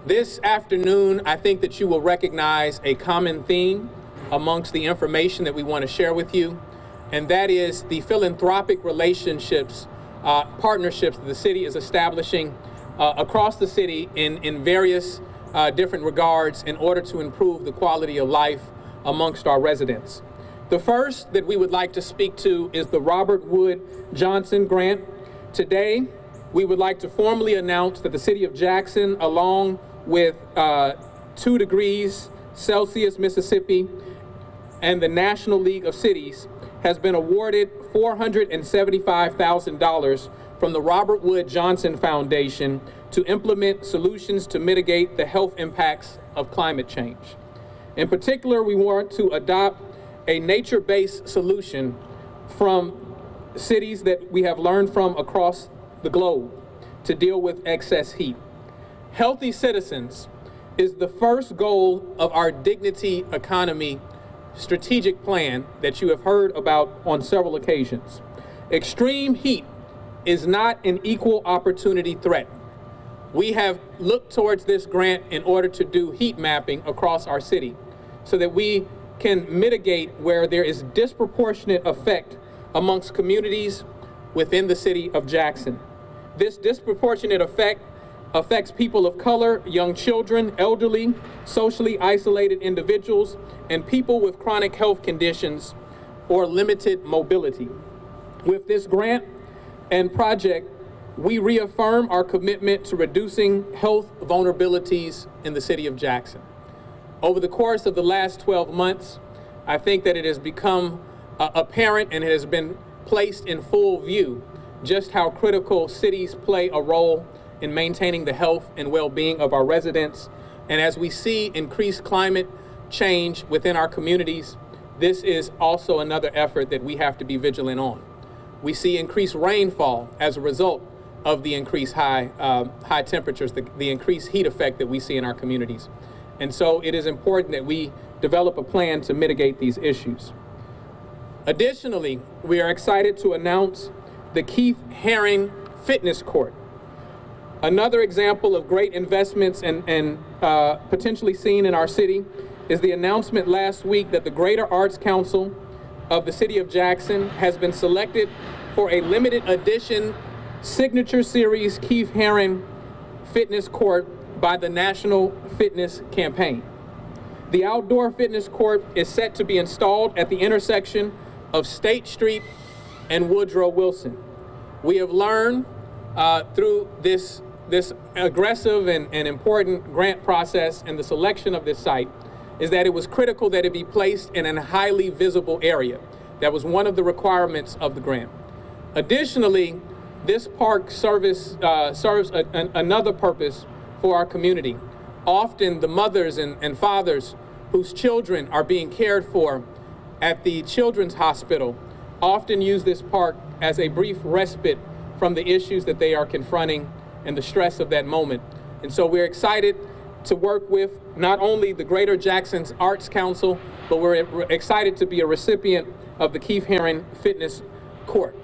This afternoon, I think that you will recognize a common theme amongst the information that we want to share with you, and that is the philanthropic relationships, partnerships that the city is establishing across the city in various different regards in order to improve the quality of life amongst our residents. The first that we would like to speak to is the Robert Wood Johnson Grant. Today, we would like to formally announce that the City of Jackson, along with 2 Degrees Celsius Mississippi and the National League of Cities, has been awarded $475,000 from the Robert Wood Johnson Foundation to implement solutions to mitigate the health impacts of climate change. In particular, we want to adopt a nature-based solution from cities that we have learned from across the globe to deal with excess heat. Healthy citizens is the first goal of our Dignity Economy strategic plan that you have heard about on several occasions. Extreme heat is not an equal opportunity threat. We have looked towards this grant in order to do heat mapping across our city so that we can mitigate where there is disproportionate effect amongst communities within the city of Jackson. This disproportionate effect affects people of color, young children, elderly, socially isolated individuals, and people with chronic health conditions or limited mobility. With this grant and project, we reaffirm our commitment to reducing health vulnerabilities in the city of Jackson. Over the course of the last 12 months, I think that it has become apparent and it has been placed in full view just how critical cities play a role in maintaining the health and well-being of our residents. And as we see increased climate change within our communities, this is also another effort that we have to be vigilant on. We see increased rainfall as a result of the increased high temperatures, the increased heat effect that we see in our communities. And so it is important that we develop a plan to mitigate these issues. Additionally, we are excited to announce the Keith Haring Fitness Court. Another example of great investments and potentially seen in our city is the announcement last week that the Greater Arts Council of the City of Jackson has been selected for a limited edition signature series Keith Haring Fitness Court by the National Fitness Campaign. The outdoor fitness court is set to be installed at the intersection of State Street and Woodrow Wilson. We have learned through this aggressive and important grant process and the selection of this site is that it was critical that it be placed in a highly visible area. That was one of the requirements of the grant. Additionally, this park serves another purpose for our community. Often the mothers and fathers whose children are being cared for at the Children's Hospital often use this park as a brief respite from the issues that they are confronting and the stress of that moment. And so we're excited to work with not only the Greater Jackson's Arts Council, but we're excited to be a recipient of the Keith Haring Fitness Court.